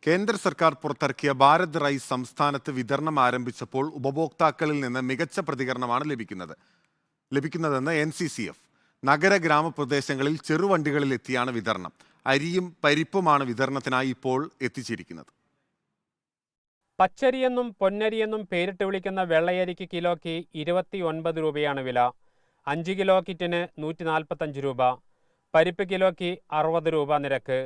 കേന്ദ്ര സർക്കാർ പുറത്തിറക്കിയ ഭാരത് റൈസ് സംസ്ഥാനത്ത് വിതരണം ആരംഭിച്ചപ്പോൾ ഉപഭോക്താക്കളിൽ നിന്ന് മികച്ച പ്രതികരണമാണ് ലഭിക്കുന്നതെന്ന് NCCF. നഗര ഗ്രാമപ്രദേശങ്ങളിൽ ചെറുവണ്ടികളിൽ എത്തിയാണ് വിതരണം. അരിയും പരിപ്പുമാണ് വിതരണത്തിനായി ഇപ്പോൾ എത്തിച്ചിരിക്കുന്നത്. പച്ചരിയെന്നും പൊന്നരിയെന്നും പേരിട്ട് വിളിക്കുന്ന വെള്ളയരിക്ക് കിലോയ്ക്ക് 29 രൂപയാണ് വില. 5 കിലോ കിറ്റിന് 145 രൂപ. പരിപ്പ് കിലോയ്ക്ക് 60 രൂപ നിരക്ക്.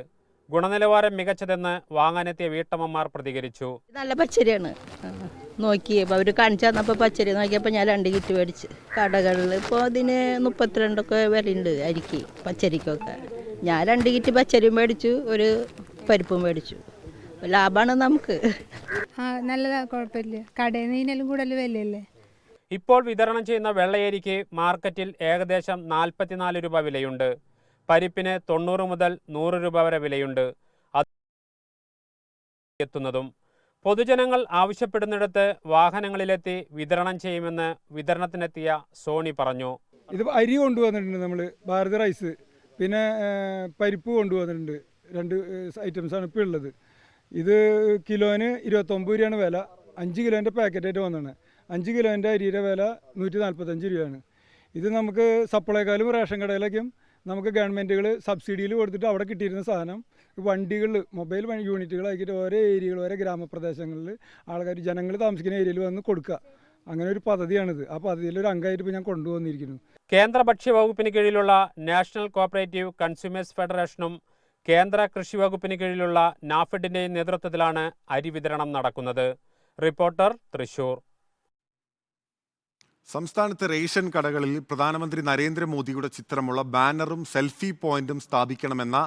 ഗുണനിലവാരം മികച്ചതെന്ന് വാങ്ങാനെത്തിയ വീട്ടമ്മമാർ പ്രതികരിച്ചു. നല്ല പച്ചരിയാണ്. നോക്കിയപ്പോൾ അവർ കാണിച്ചു തന്നപ്പോൾ പച്ചരി നോക്കിയപ്പോൾ ഞാൻ 2 കിറ്റ് മേടിച്ച്. കടകളിൽ ഇപ്പോൾ അതിന് 32 വിലയുണ്ട് അരിക്ക് പച്ചരിക്കൊക്കെ. ഞാൻ 2 കിറ്റ് പച്ചരി മേടിച്ചു, ഒരു പരിപ്പും മേടിച്ചു. ലാഭമാണ് നമുക്ക്. നല്ലതാ, കുഴപ്പമില്ല. കടയിൽ നിന്നും കൂടുതൽ വിലയല്ലേ. ഇപ്പോൾ വിതരണം ചെയ്യുന്ന വെള്ളയരിക്ക് മാർക്കറ്റിൽ ഏകദേശം 44 രൂപ വിലയുണ്ട്. പരിപ്പിന് 90 മുതൽ 100 രൂപ വരെ വിലയുണ്ട്. എത്തുന്നതും പൊതുജനങ്ങൾ ആവശ്യപ്പെടുന്നിടത്ത് വാഹനങ്ങളിലെത്തി വിതരണം ചെയ്യുമെന്ന് വിതരണത്തിനെത്തിയ സോണി പറഞ്ഞു. ഇത് അരി കൊണ്ടുവന്നിട്ടുണ്ട് നമ്മൾ, ഭാരത് റൈസ്, പിന്നെ പരിപ്പ് കൊണ്ടുവന്നിട്ടുണ്ട്. 2 ഐറ്റംസാണ് ഇപ്പോൾ ഉള്ളത്. ഇത് കിലോന് 29 രൂപയാണ് വില. 5 കിലോൻ്റെ പാക്കറ്റായിട്ട് വന്നതാണ്. 5 കിലോൻ്റെ അരിയുടെ വില 145 രൂപയാണ്. ഇത് നമുക്ക് സപ്ലൈക്കാരും റേഷൻ കടയിലേക്കും നമുക്ക് ഗവൺമെൻറ്റുകൾ സബ്സിഡിയിൽ കൊടുത്തിട്ട് അവിടെ കിട്ടിയിരുന്ന സാധനം വണ്ടികളിൽ മൊബൈൽ യൂണിറ്റുകളാക്കിയിട്ട് ഓരോ ഏരിയകൾ, ഓരോ ഗ്രാമപ്രദേശങ്ങളിൽ ആൾക്കാർ ജനങ്ങൾ താമസിക്കുന്ന ഏരിയയിൽ വന്ന് കൊടുക്കുക. അങ്ങനെ ഒരു പദ്ധതിയാണിത്. ആ പദ്ധതിയിലൊരു അംഗമായിട്ട് ഇപ്പോൾ ഞാൻ കൊണ്ടുവന്നിരിക്കുന്നു. കേന്ദ്ര ഭക്ഷ്യവകുപ്പിന് കീഴിലുള്ള നാഷണൽ കോഓപ്പറേറ്റീവ് കൺസ്യൂമേഴ്സ് ഫെഡറേഷനും കേന്ദ്ര കൃഷി വകുപ്പിന് കീഴിലുള്ള നാഫെഡിൻ്റെയും നേതൃത്വത്തിലാണ് അരി വിതരണം നടക്കുന്നത്. റിപ്പോർട്ടർ, തൃശൂർ. സംസ്ഥാനത്ത് റേഷൻ കടകളിൽ പ്രധാനമന്ത്രി നരേന്ദ്രമോദിയുടെ ചിത്രമുള്ള ബാനറും സെൽഫി പോയിന്റും സ്ഥാപിക്കണമെന്ന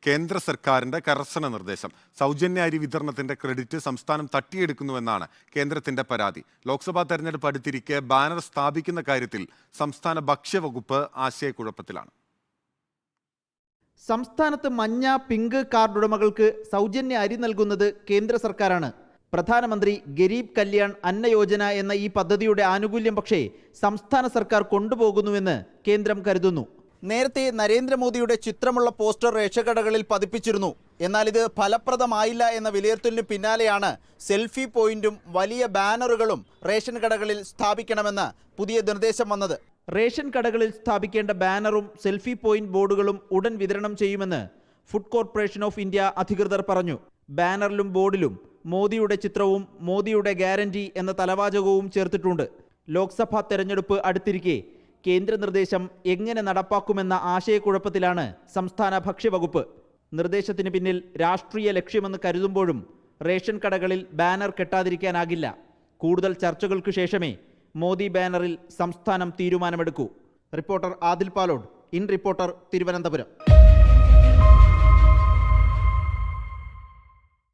കേന്ദ്ര സർക്കാരിന്റെ കർശന നിർദ്ദേശം. സൗജന്യ അരി വിതരണത്തിന്റെ ക്രെഡിറ്റ് സംസ്ഥാനം തട്ടിയെടുക്കുന്നുവെന്നാണ് കേന്ദ്രത്തിന്റെ പരാതി. ലോക്സഭാ തെരഞ്ഞെടുപ്പ് അടുത്തിരിക്കെ ബാനർ സ്ഥാപിക്കുന്ന കാര്യത്തിൽ സംസ്ഥാന ഭക്ഷ്യവകുപ്പ് ആശയക്കുഴപ്പത്തിലാണ്. സംസ്ഥാനത്ത് മഞ്ഞ, പിങ്ക് കാർഡ് ഉടമകൾക്ക് സൗജന്യ അരി നൽകുന്നത് കേന്ദ്ര സർക്കാരാണ്. പ്രധാനമന്ത്രി ഗരീബ് കല്യാൺ അന്ന യോജന എന്ന ഈ പദ്ധതിയുടെ ആനുകൂല്യം പക്ഷേ സംസ്ഥാന സർക്കാർ കൊണ്ടുപോകുന്നുവെന്ന് കേന്ദ്രം കരുതുന്നു. നേരത്തെ നരേന്ദ്രമോദിയുടെ ചിത്രമുള്ള പോസ്റ്റർ റേഷൻ കടകളിൽ പതിപ്പിച്ചിരുന്നു. എന്നാൽ ഇത് ഫലപ്രദമായില്ല എന്ന വിലയിരുത്തലിന് പിന്നാലെയാണ് സെൽഫി പോയിന്റും വലിയ ബാനറുകളും റേഷൻ കടകളിൽ സ്ഥാപിക്കണമെന്ന് പുതിയ നിർദ്ദേശം വന്നത്. റേഷൻ കടകളിൽ സ്ഥാപിക്കേണ്ട ബാനറും സെൽഫി പോയിന്റ് ബോർഡുകളും ഉടൻ വിതരണം ചെയ്യുമെന്ന് ഫുഡ് കോർപ്പറേഷൻ ഓഫ് ഇന്ത്യ അധികൃതർ പറഞ്ഞു. ബാനറിലും ബോർഡിലും മോദിയുടെ ചിത്രവും മോദിയുടെ ഗ്യാരണ്ടി എന്ന തലവാചകവും ചേർത്തിട്ടുണ്ട്. ലോക്സഭാ തെരഞ്ഞെടുപ്പ് അടുത്തിരിക്കെ കേന്ദ്ര നിർദ്ദേശം എങ്ങനെ നടപ്പാക്കുമെന്ന ആശയക്കുഴപ്പത്തിലാണ് സംസ്ഥാന ഭക്ഷ്യവകുപ്പ്. നിർദ്ദേശത്തിന് പിന്നിൽ രാഷ്ട്രീയ ലക്ഷ്യമെന്ന് കരുതുമ്പോഴും റേഷൻ കടകളിൽ ബാനർ കെട്ടാതിരിക്കാനാകില്ല. കൂടുതൽ ചർച്ചകൾക്ക് ശേഷമേ മോദി ബാനറിൽ സംസ്ഥാനം തീരുമാനമെടുക്കൂ. Reporter Adil Palode, in reporter, Thiruvananthapuram.